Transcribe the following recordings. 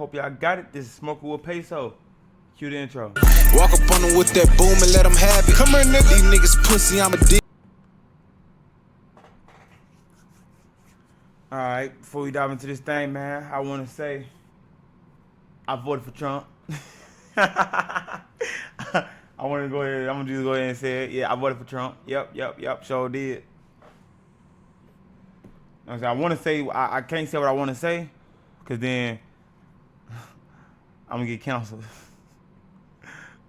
Hope y'all got it. This is Smoking with Peso. Cue the intro. Walk up on them with that boom and let them have it. Come here, nigga. These niggas pussy, I'm a dick. Alright, before we dive into this thing, man, I want to say I voted for Trump. I want to go ahead. I'm going to just go ahead and say it. Yeah, I voted for Trump. Yep. Sure did. I want to say, I can't say what I want to say, because then I'm going to get canceled.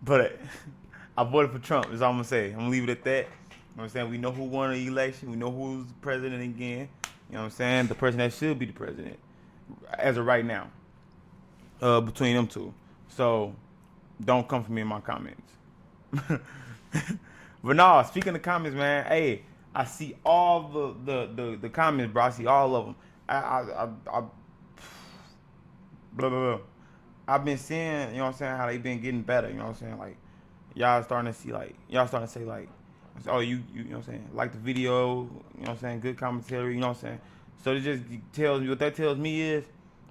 But I voted for Trump, is all I'm going to say. I'm going to leave it at that. You know what I'm saying? We know who won the election. We know who's the president again. You know what I'm saying? The person that should be the president, as of right now, between them two. So, don't come for me in my comments. But no, speaking of comments, man, hey, I see all the comments, bro. I see all of them. Blah, blah, blah. I've been seeing, you know what I'm saying, how they been getting better, you know what I'm saying? Like, y'all starting to see, like, y'all starting to say, like, oh, you know what I'm saying, like the video, you know what I'm saying, good commentary, you know what I'm saying? So it just tells me, what that tells me is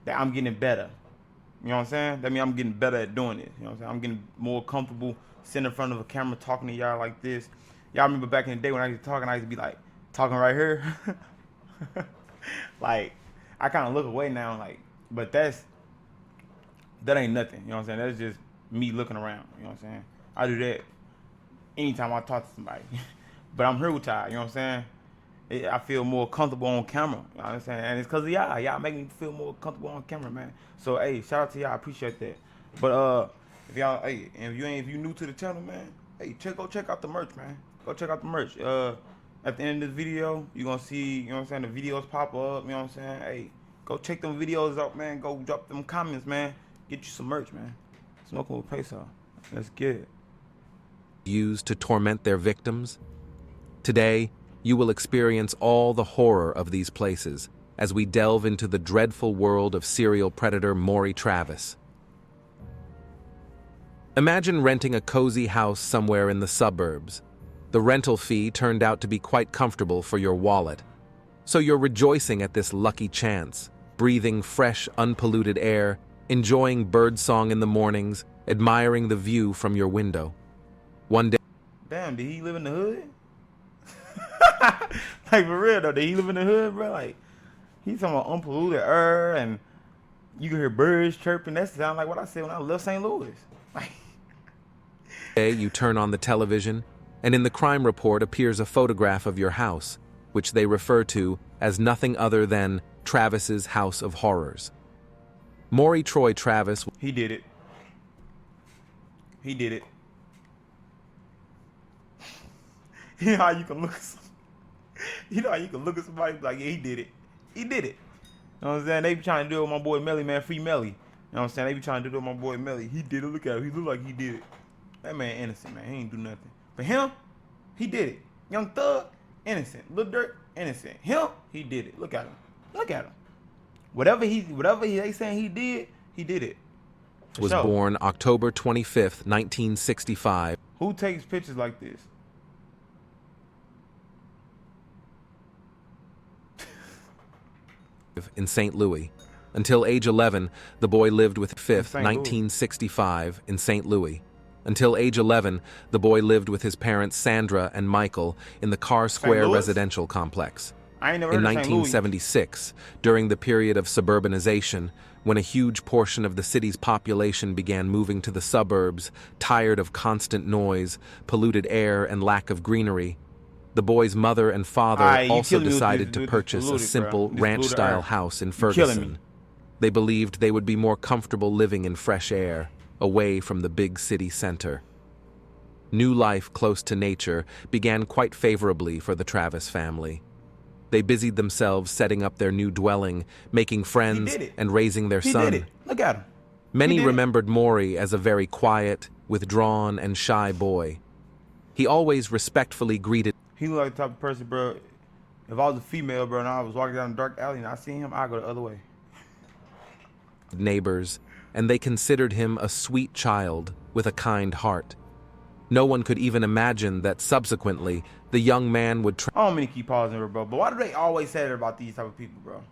that I'm getting better. You know what I'm saying? That means I'm getting better at doing it. You know what I'm saying? I'm getting more comfortable sitting in front of a camera talking to y'all like this. Y'all remember back in the day when I used to talk and I used to be like, talking right here? Like, I kind of look away now, like, but that ain't nothing. You know what I'm saying? That's just me looking around. You know what I'm saying? I do that anytime I talk to somebody. But I'm here with y'all, you know what I'm saying? I feel more comfortable on camera, you know what I'm saying? And it's because of y'all. Y'all make me feel more comfortable on camera, man. So, hey, shout out to y'all. I appreciate that. But if y'all, hey, if you new to the channel, man, hey, go check out the merch, man. Go check out the merch. At the end of the video, you're going to see, you know what I'm saying, the videos pop up, you know what I'm saying? Hey, go check them videos out, man. Go drop them comments, man. Get you some merch, man. Smoking with Peso. Let's get it. Used to torment their victims? Today, you will experience all the horror of these places as we delve into the dreadful world of serial predator Maury Travis. Imagine renting a cozy house somewhere in the suburbs. The rental fee turned out to be quite comfortable for your wallet. So you're rejoicing at this lucky chance, breathing fresh, unpolluted air, enjoying birdsong in the mornings, admiring the view from your window. One day... Damn, did he live in the hood? Like, for real, though, did he live in the hood, bro? Like, he's talking about unpolluted air, and you can hear birds chirping. That sounds like what I said when I left St. Louis. Like... Today, you turn on the television, and in the crime report appears a photograph of your house, which they refer to as nothing other than Travis's House of Horrors. Maury Troy Travis... He did it. He did it. You know how you can look at somebody like, yeah, he did it. He did it. You know what I'm saying? They be trying to do it with my boy Melly, man. Free Melly. You know what I'm saying? They be trying to do it with my boy Melly. He did it. Look at him. He look like he did it. That man innocent, man. He ain't do nothing. But him, he did it. Young Thug, innocent. Lil Durk, innocent. Him, he did it. Look at him. Look at him. Whatever they saying he did it. Was born October 25th, 1965. Who takes pictures like this? In St. Louis. Until age 11, the boy lived with 5th, 1965, in St. Louis. Until age 11, the boy lived with his parents Sandra and Michael in the Carr Square residential complex. In 1976, during the period of suburbanization, when a huge portion of the city's population began moving to the suburbs, tired of constant noise, polluted air, and lack of greenery, the boy's mother and father also decided to purchase a simple ranch-style house in Ferguson. They believed they would be more comfortable living in fresh air, away from the big city center. New life close to nature began quite favorably for the Travis family. They busied themselves setting up their new dwelling, making friends, and raising their son. He did it. Look at him. Many remembered Maury as a very quiet, withdrawn, and shy boy. He always respectfully greeted. He looked like the type of person, bro. If I was a female, bro, and I was walking down a dark alley and I seen him, I'd go the other way. Neighbors, and they considered him a sweet child with a kind heart. No one could even imagine that subsequently the young man would I don't mean to keep pausing here, bro, but why do they always say that about these type of people, bro?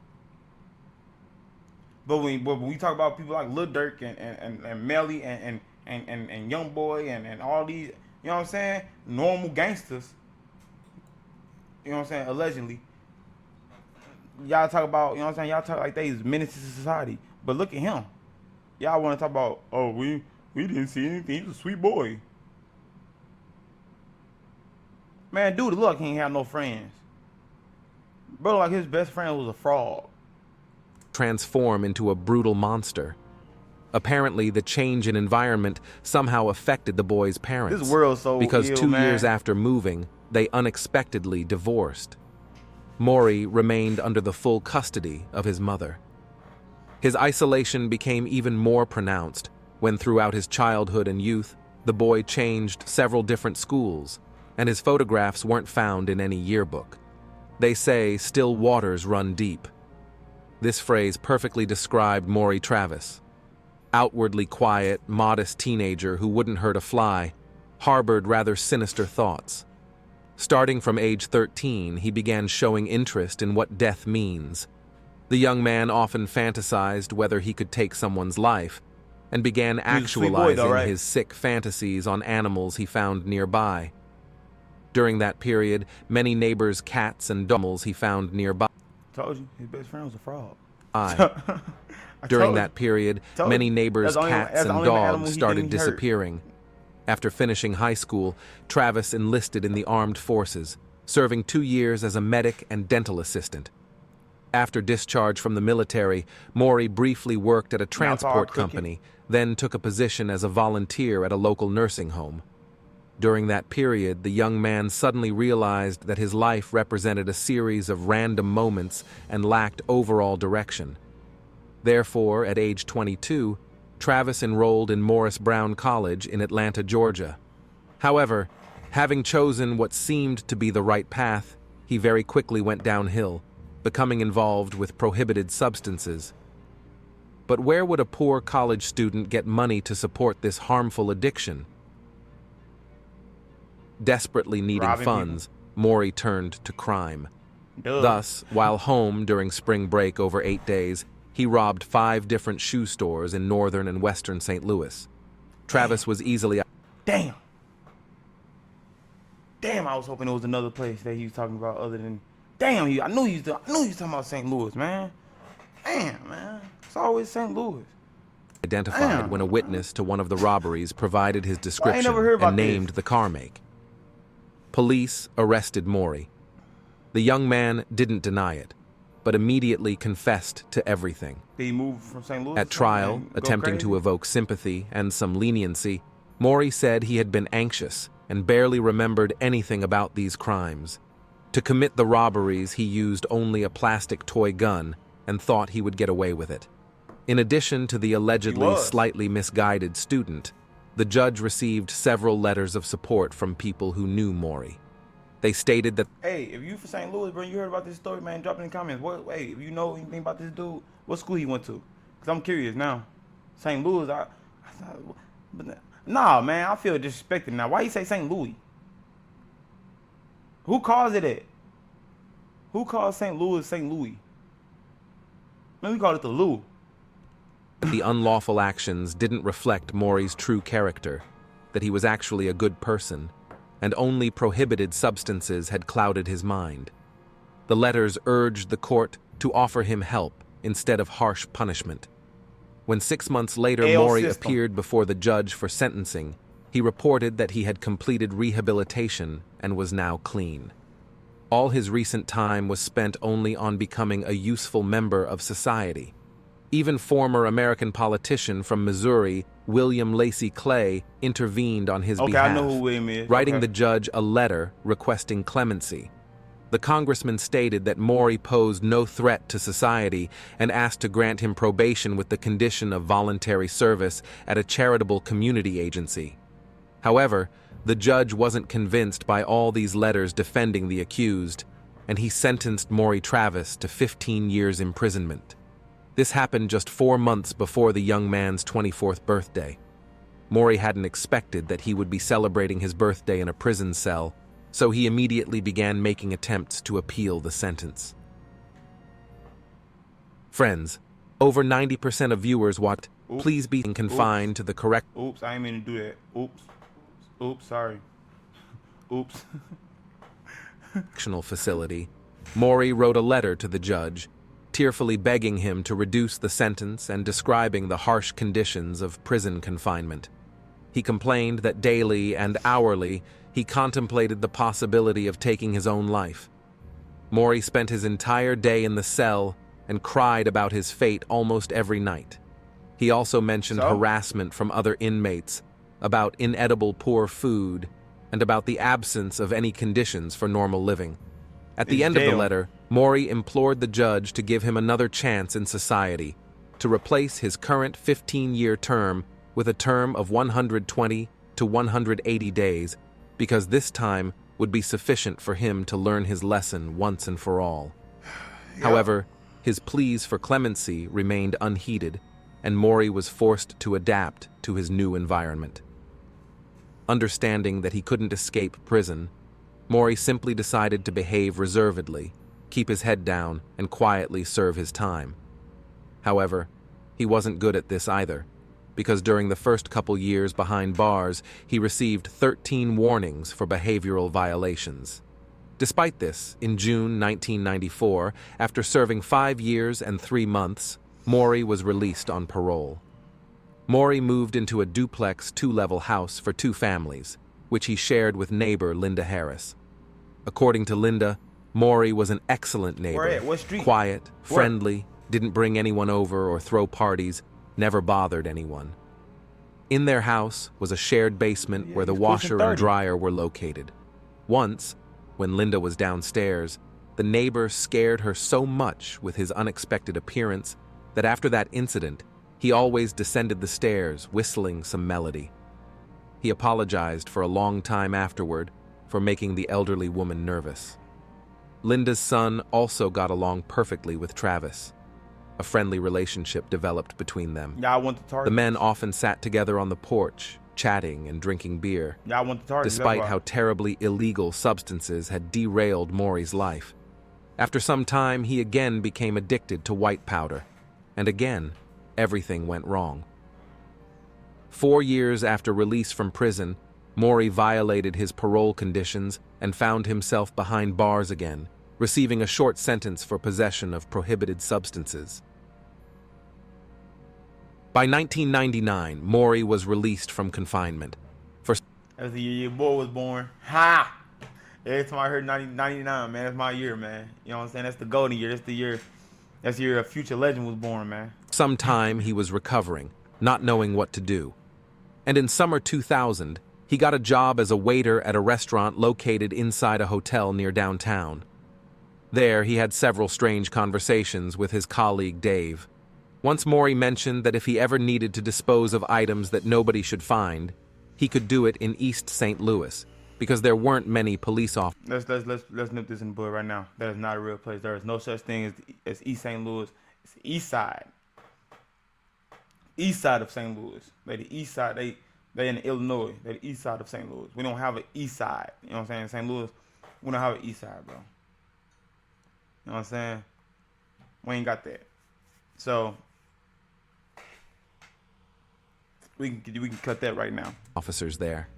But when we talk about people like Lil Durk and Melly and Young Boy and all these, you know what I'm saying, normal gangsters, you know what I'm saying, allegedly, y'all talk about, you know what I'm saying, y'all talk like they is menace to society. But look at him. Y'all want to talk about, oh, we didn't see anything. He's a sweet boy. Man, dude, look like he ain't have no friends. Bro, like his best friend was a frog. Transform into a brutal monster. Apparently, the change in environment somehow affected the boy's parents. This world's so because ill, 2 man. years after moving, they unexpectedly divorced. Maury remained under the full custody of his mother. His isolation became even more pronounced when throughout his childhood and youth, the boy changed several different schools, and his photographs weren't found in any yearbook. They say still waters run deep. This phrase perfectly described Maury Travis. Outwardly quiet, modest teenager who wouldn't hurt a fly, harbored rather sinister thoughts. Starting from age 13, he began showing interest in what death means. The young man often fantasized whether he could take someone's life, and began actualizing his sick fantasies on animals he found nearby. During that period, many neighbors' cats and dogs he found nearby. Told you, his best friend was a frog. During that period, many neighbors' cats and dogs started disappearing. After finishing high school, Travis enlisted in the armed forces, serving 2 years as a medic and dental assistant. After discharge from the military, Maury briefly worked at a transport company, then took a position as a volunteer at a local nursing home. During that period, the young man suddenly realized that his life represented a series of random moments and lacked overall direction. Therefore, at age 22, Travis enrolled in Morris Brown College in Atlanta, Georgia. However, having chosen what seemed to be the right path, he very quickly went downhill, becoming involved with prohibited substances. But where would a poor college student get money to support this harmful addiction? Desperately needing funds, Maury turned to crime. Thus, while home during spring break over 8 days, he robbed 5 different shoe stores in northern and western St. Louis. Travis was easily... Damn, I was hoping it was another place that he was talking about other than... Damn, I knew he was talking about St. Louis, man. Damn, man. It's always St. Louis. Identified when a witness to one of the robberies provided his description and named the car make. Police arrested Maury. The young man didn't deny it, but immediately confessed to everything. He moved from St. Louis. At trial, attempting to evoke sympathy and some leniency, Maury said he had been anxious and barely remembered anything about these crimes. To commit the robberies, he used only a plastic toy gun and thought he would get away with it. In addition to the allegedly slightly misguided student, the judge received several letters of support from people who knew Maury. They stated that, hey, if you from St. Louis, bro, you heard about this story, man, drop it in the comments. Hey, if you know anything about this dude, what school he went to? Because I'm curious now. St. Louis, nah, man, I feel disrespected now. Why you say St. Louis? Who calls it that? Who calls St. Louis St. Louis? Man, we call it the Lou. The unlawful actions didn't reflect Maury's true character, that he was actually a good person, and only prohibited substances had clouded his mind. The letters urged the court to offer him help instead of harsh punishment. When 6 months later Maury appeared before the judge for sentencing, he reported that he had completed rehabilitation and was now clean. All his recent time was spent only on becoming a useful member of society. Even former American politician from Missouri, William Lacey Clay, intervened on his behalf, I know who William is. writing the judge a letter requesting clemency. The congressman stated that Maury posed no threat to society and asked to grant him probation with the condition of voluntary service at a charitable community agency. However, the judge wasn't convinced by all these letters defending the accused, and he sentenced Maury Travis to 15 years imprisonment. This happened just 4 months before the young man's 24th birthday. Maury hadn't expected that he would be celebrating his birthday in a prison cell, so he immediately began making attempts to appeal the sentence. Friends, Over 90% of viewers watched. Oops. Please be confined to the correct Oops, I didn't mean to do that. Oops. Oops, sorry. Oops. correctional facility. Maury wrote a letter to the judge, tearfully begging him to reduce the sentence and describing the harsh conditions of prison confinement. He complained that daily and hourly he contemplated the possibility of taking his own life. Maury spent his entire day in the cell and cried about his fate almost every night. He also mentioned harassment from other inmates, about inedible poor food, and about the absence of any conditions for normal living. At the end of the letter, Maury implored the judge to give him another chance in society, to replace his current 15-year term with a term of 120 to 180 days, because this time would be sufficient for him to learn his lesson once and for all. However, his pleas for clemency remained unheeded, and Maury was forced to adapt to his new environment. Understanding that he couldn't escape prison, Maury simply decided to behave reservedly, keep his head down, and quietly serve his time. However, he wasn't good at this either, because during the first couple years behind bars, he received 13 warnings for behavioral violations. Despite this, in June 1994, after serving 5 years and 3 months, Maury was released on parole. Maury moved into a duplex 2-level house for 2 families, which he shared with neighbor Linda Harris. According to Linda, Maury was an excellent neighbor, quiet, friendly, didn't bring anyone over or throw parties, never bothered anyone. In their house was a shared basement where the washer and dryer were located. Once, when Linda was downstairs, the neighbor scared her so much with his unexpected appearance that after that incident, he always descended the stairs whistling some melody. He apologized for a long time afterward for making the elderly woman nervous. Linda's son also got along perfectly with Travis. A friendly relationship developed between them. The men often sat together on the porch, chatting and drinking beer, despite how terribly illegal substances had derailed Maury's life. After some time, he again became addicted to white powder, and again, everything went wrong. 4 years after release from prison, Maury violated his parole conditions and found himself behind bars again, receiving a short sentence for possession of prohibited substances. By 1999, Maury was released from confinement. That's the year your boy was born. Ha! Every time I heard 99, man, that's my year, man. You know what I'm saying? That's the golden year. That's the year a future legend was born, man. Some time he was recovering, not knowing what to do. And in summer 2000, he got a job as a waiter at a restaurant located inside a hotel near downtown. There, he had several strange conversations with his colleague Dave. Once Maury mentioned that if he ever needed to dispose of items that nobody should find, he could do it in East St. Louis, because there weren't many police officers. Let's nip this in the bud right now. That is not a real place. There is no such thing as East St. Louis. It's the east side. East side of St. Louis. They the east side. They in Illinois. They the east side of St. Louis. We don't have an east side. You know what I'm saying? St. Louis, we don't have an east side, bro. You know what I'm saying? We ain't got that. So we can cut that right now. Officers there.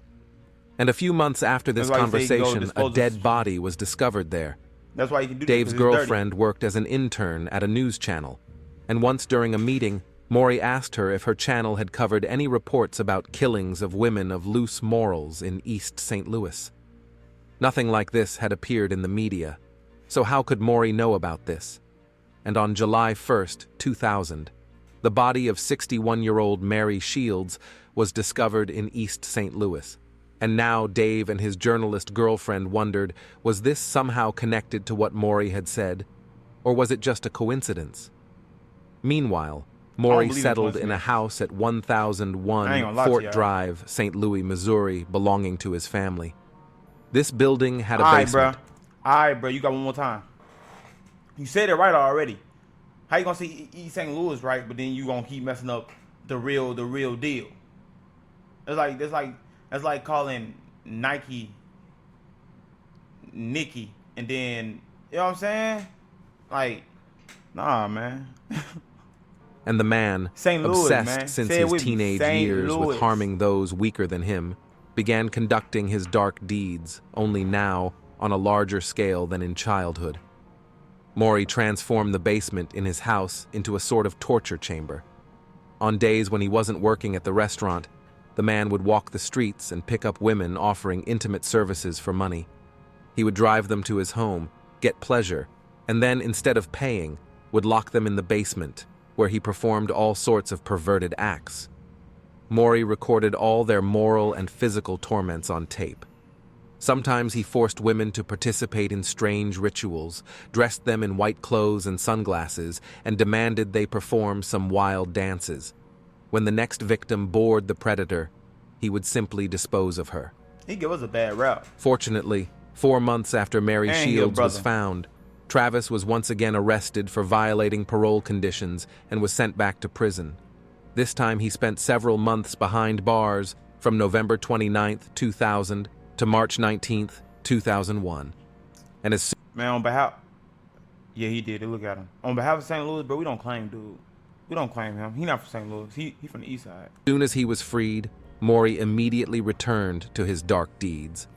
And a few months after this conversation, a dead body was discovered there. That's why you can do Dave's girlfriend worked as an intern at a news channel, and once during a meeting, Maury asked her if her channel had covered any reports about killings of women of loose morals in East St. Louis. Nothing like this had appeared in the media, so how could Maury know about this? And on July 1st, 2000, the body of 61-year-old Mary Shields was discovered in East St. Louis. And now Dave and his journalist girlfriend wondered, was this somehow connected to what Maury had said, or was it just a coincidence? Meanwhile, Maury settled in a house at 1001 Fort Drive, St. Louis, Missouri, belonging to his family. This building had a basement. All right, bro, you got one more time. You said it right already. How you gonna say East St. Louis right, but then you gonna keep messing up the real deal? That's like calling Nike Nikki, and then, you know what I'm saying? Like, nah, man. and the man, St. Louis, obsessed man. since Say it his with me. teenage St. years with Louis. harming those weaker than him, began conducting his dark deeds, only now on a larger scale than in childhood. Maury transformed the basement in his house into a sort of torture chamber. On days when he wasn't working at the restaurant, the man would walk the streets and pick up women offering intimate services for money. He would drive them to his home, get pleasure, and then, instead of paying, would lock them in the basement, where he performed all sorts of perverted acts. Maury recorded all their moral and physical torments on tape. Sometimes he forced women to participate in strange rituals, dressed them in white clothes and sunglasses, and demanded they perform some wild dances. When the next victim bored the predator, he would simply dispose of her. He gave us a bad rap. Fortunately, 4 months after Mary And he a Shields was brother. found, Travis was once again arrested for violating parole conditions and was sent back to prison. This time he spent several months behind bars from November 29th, 2000 to March 19th, 2001. And as Man, on behalf... Yeah, he did. Look at him. On behalf of St. Louis, bro, we don't claim dude. We don't claim him. He not from St. Louis. He from the east side. soon as he was freed, Maury immediately returned to his dark deeds.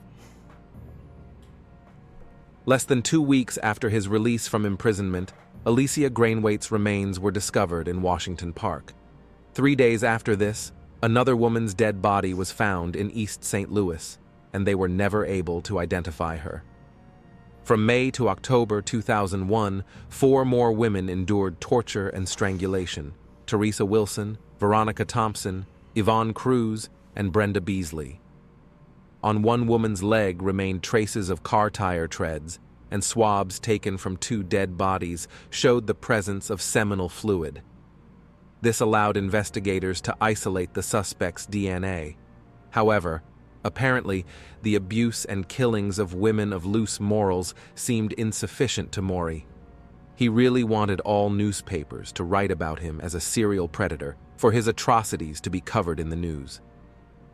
Less than 2 weeks after his release from imprisonment, Alicia Grainwaite's remains were discovered in Washington Park. 3 days after this, another woman's dead body was found in East St. Louis, and they were never able to identify her. From May to October 2001, 4 more women endured torture and strangulation: Teresa Wilson, Veronica Thompson, Yvonne Cruz, and Brenda Beasley. On one woman's leg remained traces of car tire treads, and swabs taken from 2 dead bodies showed the presence of seminal fluid. This allowed investigators to isolate the suspect's DNA. However, apparently, the abuse and killings of women of loose morals seemed insufficient to Maury. He really wanted all newspapers to write about him as a serial predator, for his atrocities to be covered in the news.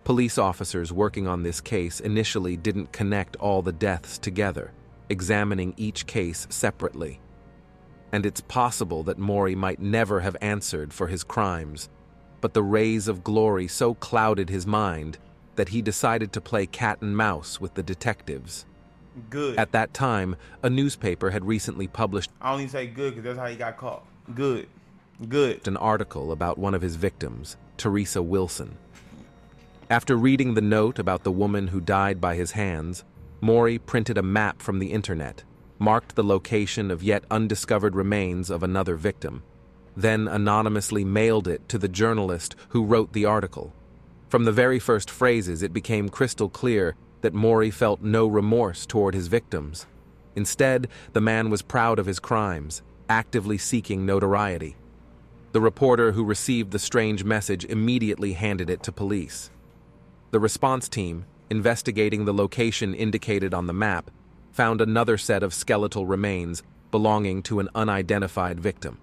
Police officers working on this case initially didn't connect all the deaths together, examining each case separately. And it's possible that Maury might never have answered for his crimes, but the rays of glory so clouded his mind that he decided to play cat and mouse with the detectives. Good. At that time, a newspaper had recently published I only say good because that's how he got caught. Good. Good. an article about one of his victims, Teresa Wilson. After reading the note about the woman who died by his hands, Maury printed a map from the internet, marked the location of yet undiscovered remains of another victim, then anonymously mailed it to the journalist who wrote the article. From the very first phrases, it became crystal clear that Maury felt no remorse toward his victims. Instead, the man was proud of his crimes, actively seeking notoriety. The reporter who received the strange message immediately handed it to police. The response team, investigating the location indicated on the map, found another set of skeletal remains belonging to an unidentified victim.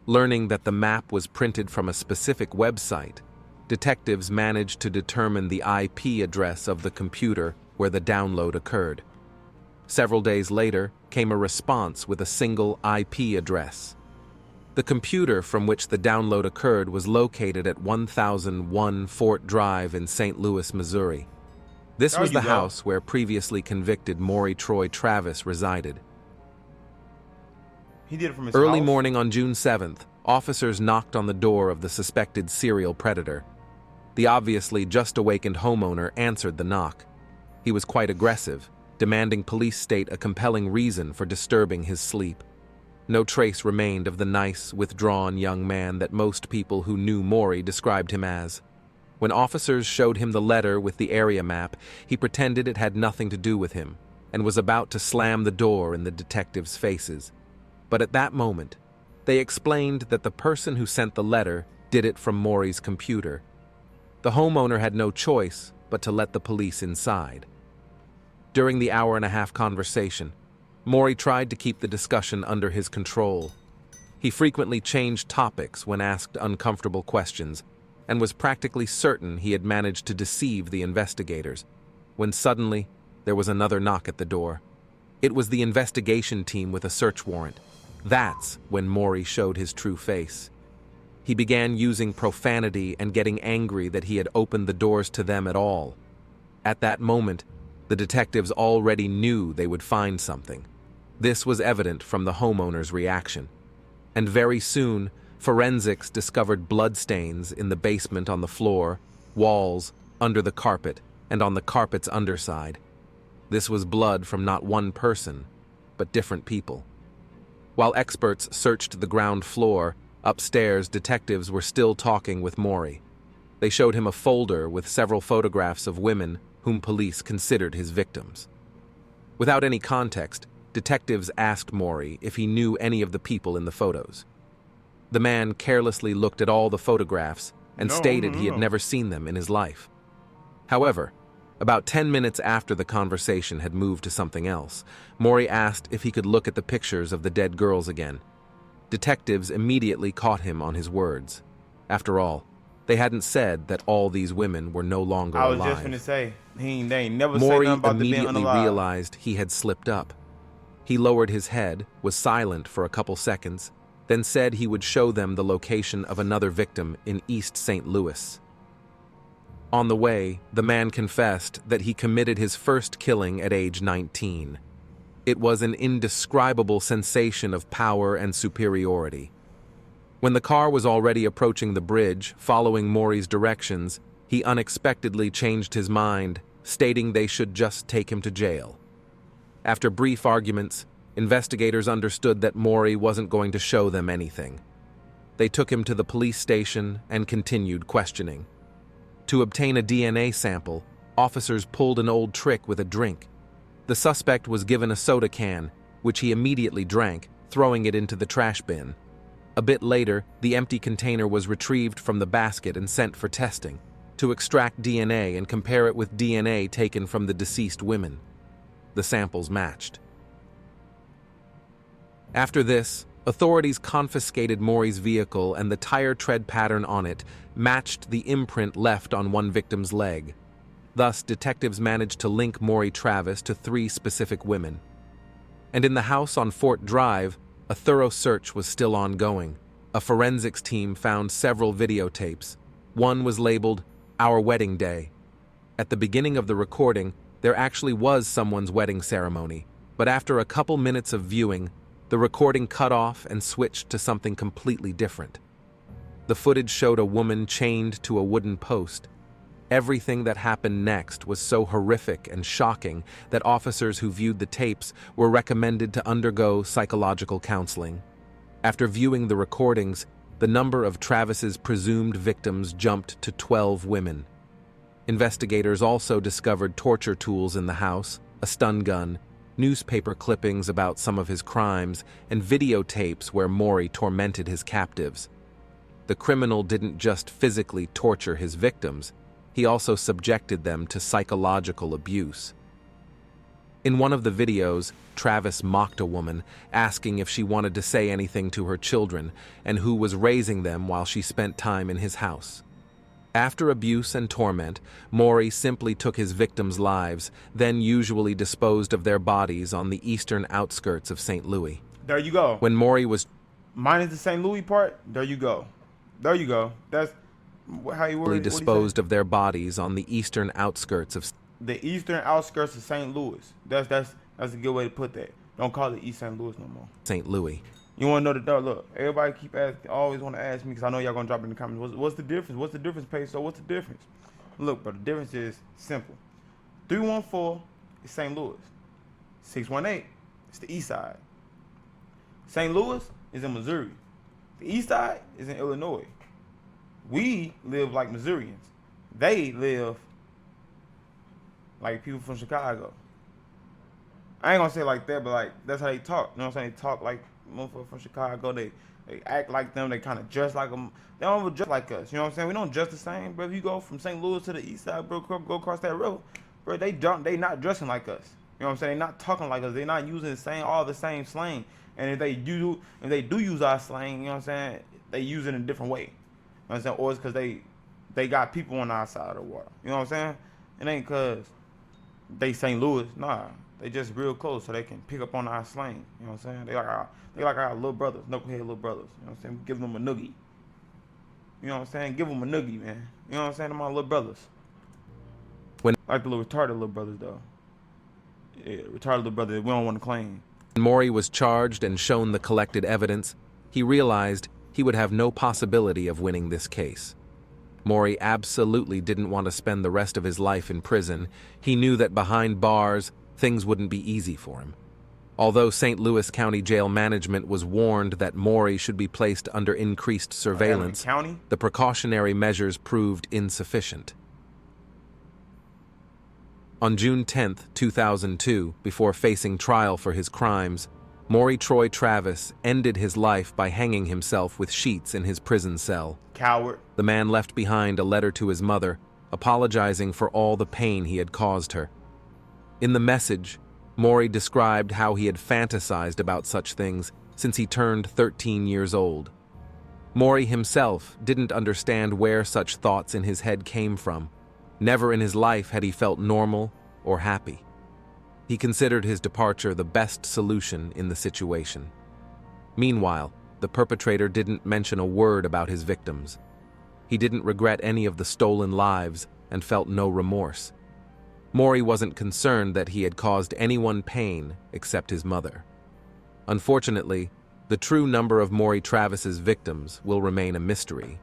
Learning that the map was printed from a specific website, detectives managed to determine the IP address of the computer where the download occurred. Several days later came a response with a single IP address. The computer from which the download occurred was located at 1001 Fort Drive in St. Louis, Missouri. This was the house where previously convicted Maury Troy Travis resided. He did it from his Early house. morning on June 7th, officers knocked on the door of the suspected serial predator. The obviously just awakened homeowner answered the knock. He was quite aggressive, demanding police state a compelling reason for disturbing his sleep. No trace remained of the nice, withdrawn young man that most people who knew Maury described him as. When officers showed him the letter with the area map, he pretended it had nothing to do with him and was about to slam the door in the detectives' faces. But at that moment, they explained that the person who sent the letter did it from Maury's computer. The homeowner had no choice but to let the police inside. During the hour-and-a-half conversation, Maury tried to keep the discussion under his control. He frequently changed topics when asked uncomfortable questions, and was practically certain he had managed to deceive the investigators, when suddenly there was another knock at the door. It was the investigation team with a search warrant. That's when Maury showed his true face. He began using profanity and getting angry that he had opened the doors to them at all. At that moment, the detectives already knew they would find something. This was evident from the homeowner's reaction. And very soon, forensics discovered bloodstains in the basement on the floor, walls, under the carpet, and on the carpet's underside. This was blood from not one person, but different people. While experts searched the ground floor, upstairs detectives were still talking with Maury. They showed him a folder with several photographs of women whom police considered his victims. Without any context, detectives asked Maury if he knew any of the people in the photos. The man carelessly looked at all the photographs and stated he had never seen them in his life. However, about 10 minutes after the conversation had moved to something else, Maury asked if he could look at the pictures of the dead girls again. Detectives immediately caught him on his words. After all, they hadn't said that all these women were no longer alive. I was just gonna say, they ain't never said Maury nothing about them being immediately unalive. realized he had slipped up. He lowered his head, was silent for a couple seconds, then said he would show them the location of another victim in East St. Louis. On the way, the man confessed that he committed his first killing at age 19. It was an indescribable sensation of power and superiority. When the car was already approaching the bridge, following Maury's directions, he unexpectedly changed his mind, stating they should just take him to jail. After brief arguments, investigators understood that Maury wasn't going to show them anything. They took him to the police station and continued questioning. To obtain a DNA sample, officers pulled an old trick with a drink. The suspect was given a soda can, which he immediately drank, throwing it into the trash bin. A bit later, the empty container was retrieved from the basket and sent for testing, to extract DNA and compare it with DNA taken from the deceased women. The samples matched. After this, authorities confiscated Maury's vehicle, and the tire tread pattern on it matched the imprint left on one victim's leg. Thus, detectives managed to link Maury Travis to 3 specific women. And in the house on Fort Drive, a thorough search was still ongoing. A forensics team found several videotapes. One was labeled "Our Wedding Day." At the beginning of the recording, there actually was someone's wedding ceremony, but after a couple minutes of viewing, the recording cut off and switched to something completely different. The footage showed a woman chained to a wooden post. Everything that happened next was so horrific and shocking that officers who viewed the tapes were recommended to undergo psychological counseling. After viewing the recordings, the number of Travis's presumed victims jumped to 12 women. Investigators also discovered torture tools in the house, a stun gun, newspaper clippings about some of his crimes, and videotapes where Maury tormented his captives. The criminal didn't just physically torture his victims, he also subjected them to psychological abuse. In one of the videos, Travis mocked a woman, asking if she wanted to say anything to her children and who was raising them while she spent time in his house. After abuse and torment, Maury simply took his victims' lives, then usually disposed of their bodies on the eastern outskirts of St. Louis. There you go. When Maury was minus the St. Louis part, there you go. There you go. That's how you were disposed of their bodies on the eastern outskirts of the eastern outskirts of St. Louis. That's a good way to put that. Don't call it East St. Louis no more. St. Louis. You want to know the though? Look, everybody keep asking, always want to ask me because I know y'all gonna drop it in the comments. What's the difference? What's the difference, Peso? What's the difference? Look, but the difference is simple. 314 is St. Louis. 618 is the east side. St. Louis is in Missouri. The east side is in Illinois. We live like Missourians. They live like people from Chicago. I ain't gonna say it like that, but like that's how they talk. You know what I'm saying? They talk like motherfuckers from Chicago. They act like them. They kind of dress like them. They don't even dress like us. You know what I'm saying? We don't dress the same, bro. If you go from St. Louis to the east side, bro, go across that river, bro. They not dressing like us. You know what I'm saying? They not talking like us. They not using all the same slang. And if they do use our slang, you know what I'm saying? They use it in a different way. You know what I'm saying? Or it's because they got people on our side of the water. You know what I'm saying? It ain't because they St. Louis. Nah, they just real close so they can pick up on our slang. You know what I'm saying? They like our little brothers, knucklehead little brothers. You know what I'm saying? We give them a noogie. You know what I'm saying? Give them a noogie, man. You know what I'm saying? To my little brothers. When Like the little retarded little brothers, though. Yeah, retarded little brother we don't want to claim. Maury was charged and shown the collected evidence, he realized he would have no possibility of winning this case. Maury absolutely didn't want to spend the rest of his life in prison. He knew that behind bars, things wouldn't be easy for him. Although St. Louis County Jail management was warned that Maury should be placed under increased surveillance, the precautionary measures proved insufficient. On June 10, 2002, before facing trial for his crimes, Maury Troy Travis ended his life by hanging himself with sheets in his prison cell. Coward. The man left behind a letter to his mother, apologizing for all the pain he had caused her. In the message, Maury described how he had fantasized about such things since he turned 13 years old. Maury himself didn't understand where such thoughts in his head came from. Never in his life had he felt normal or happy. He considered his departure the best solution in the situation. Meanwhile, the perpetrator didn't mention a word about his victims. He didn't regret any of the stolen lives and felt no remorse. Maury wasn't concerned that he had caused anyone pain except his mother. Unfortunately, the true number of Maury Travis's victims will remain a mystery,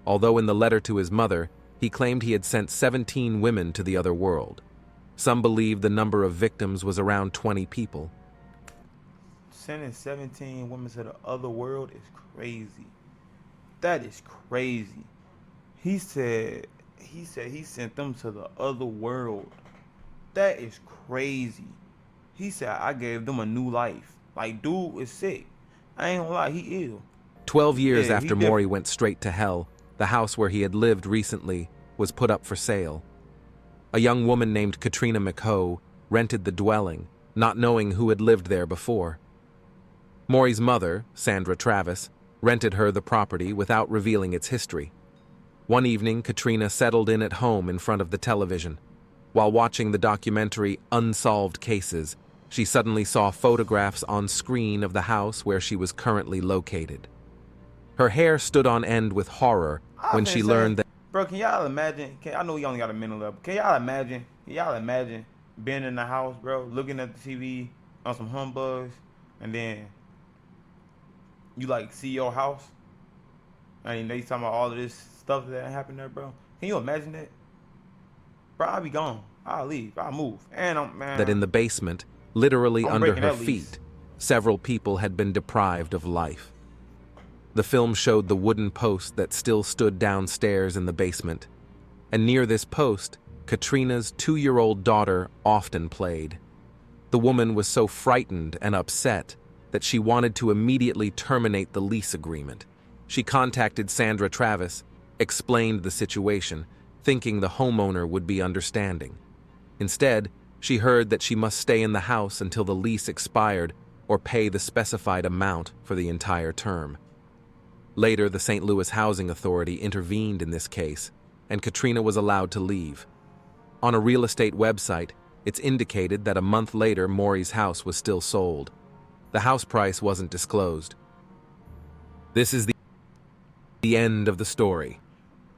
although in the letter to his mother, he claimed he had sent 17 women to the other world. Some believe the number of victims was around 20 people. Sending 17 women to the other world is crazy. That is crazy. He said he sent them to the other world. That is crazy. He said I gave them a new life. Like, dude is sick. I ain't gonna lie, he ill. 12 years after Maury went straight to hell, the house where he had lived recently was put up for sale. A young woman named Katrina McHoe rented the dwelling, not knowing who had lived there before. Maury's mother, Sandra Travis, rented her the property without revealing its history. One evening, Katrina settled in at home in front of the television. While watching the documentary Unsolved Cases, she suddenly saw photographs on screen of the house where she was currently located. Her hair stood on end with horror when she learned that... Bro, can y'all imagine? I know you only got a minute left. Can y'all imagine being in the house, bro, looking at the TV on some humbugs, and then you like see your house, and they talking about all of this stuff that happened there, bro? Can you imagine that? Bro, I'll be gone. I'll leave. I'll move. And that in the basement, literally under her feet, several people had been deprived of life. The film showed the wooden post that still stood downstairs in the basement, and near this post, Katrina's 2-year-old daughter often played. The woman was so frightened and upset that she wanted to immediately terminate the lease agreement. She contacted Sandra Travis, explained the situation, thinking the homeowner would be understanding. Instead, she heard that she must stay in the house until the lease expired or pay the specified amount for the entire term. Later, the St. Louis Housing Authority intervened in this case, and Katrina was allowed to leave. On a real estate website, it's indicated that a month later, Maury's house was still sold. The house price wasn't disclosed. This is the end of the story.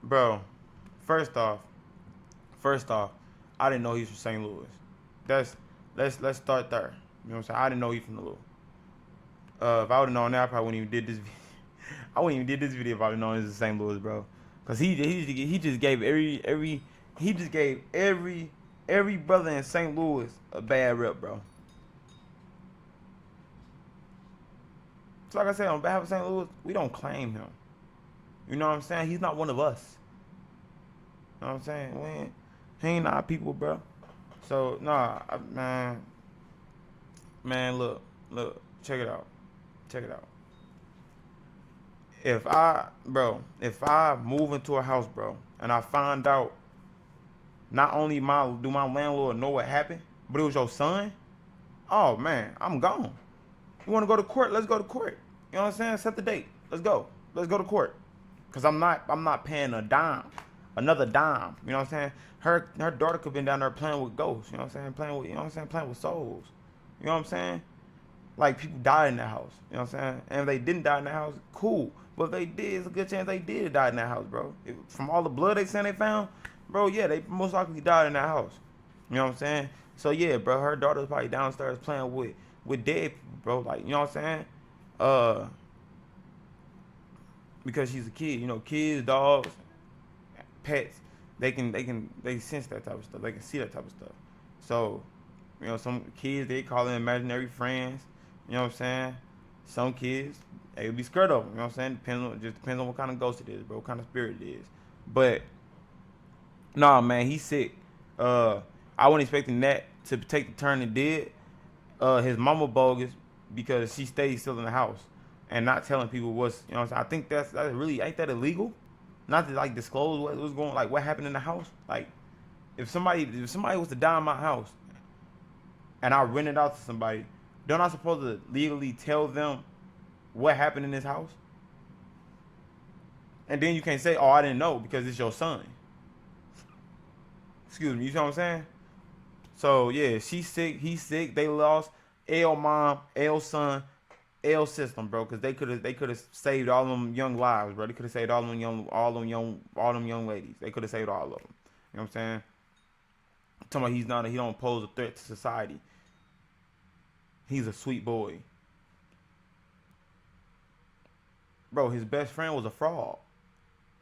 Bro, first off, I didn't know he was from St. Louis. Let's start there. You know what I'm saying? I didn't know he from the Louis. If I would have known that, I probably wouldn't even did this video. I wouldn't even did this video if I would have known he was in St. Louis, bro. Cause he just gave every brother in St. Louis a bad rep, bro. So like I said, on behalf of St. Louis, we don't claim him. You know what I'm saying? He's not one of us. You know what I'm saying? He ain't our people, bro. So nah, man, look, check it out. If I move into a house, bro, and I find out not only do my landlord know what happened, but it was your son, oh man, I'm gone. You want to go to court? Let's go to court. You know what I'm saying? Set the date. Let's go to court. Cause I'm not paying another dime. You know what I'm saying? Her daughter could have been down there playing with ghosts. You know what I'm saying? Playing with souls. You know what I'm saying? like people died in that house. You know what I'm saying? And if they didn't die in that house, cool. But if they did, it's a good chance they did die in that house, bro. From all the blood they saying they found, bro, yeah, they most likely died in that house. You know what I'm saying? So yeah, bro, her daughter's probably downstairs playing with dead people, bro. Like, you know what I'm saying? Because she's a kid, you know, kids, dogs, pets, they sense that type of stuff. They can see that type of stuff. So, you know, some kids they call them imaginary friends. You know what I'm saying? Some kids they would be scared of them. You know what I'm saying? Depends on what kind of ghost it is, bro. What kind of spirit it is. But nah, man, he's sick. I wasn't expecting that to take the turn it did. His mama bogus because she stays still in the house and not telling people what's, you know what I'm saying? I think that's really, ain't that illegal? Not to like disclose what's going, like what happened in the house. Like if somebody was to die in my house and I rent it out to somebody, don't I supposed to legally tell them what happened in this house? And then you can't say, oh, I didn't know because it's your son. Excuse me, you know what I'm saying? So yeah, she's sick, he's sick, they lost L mom, L son, L system, bro, because they could have saved all them young lives, bro. They could have saved all them young ladies. They could have saved all of them. You know what I'm saying? I'm talking about he don't pose a threat to society. He's a sweet boy. Bro, his best friend was a fraud.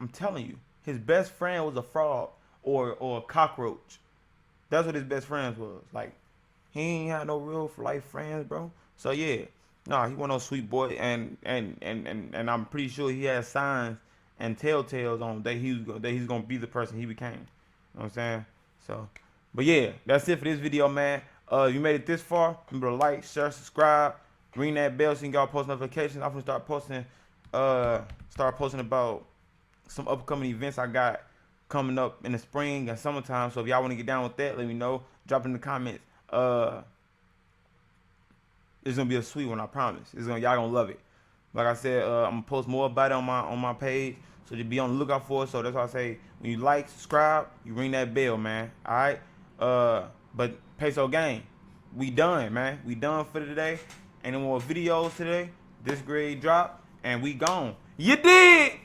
I'm telling you. His best friend was a fraud or a cockroach. That's what his best friends was. Like, he ain't had no real life friends, bro. So yeah. Nah, he wasn't no sweet boy, and I'm pretty sure he has signs and telltales on that he's gonna be the person he became. You know what I'm saying? So, but yeah, that's it for this video, man. If you made it this far, remember to like, share, subscribe, ring that bell so you can get post notifications. I'm gonna start posting about some upcoming events I got coming up in the spring and summertime. So if y'all want to get down with that, let me know. Drop it in the comments. It's gonna be a sweet one, I promise. Y'all gonna love it. Like I said, I'm gonna post more about it on my page, so just be on the lookout for it. So that's why I say when you like, subscribe, you ring that bell, man. All right. But Peso gang, we done, man. We done for today. Ain't no more videos today. This grade drop, and we gone. You dig?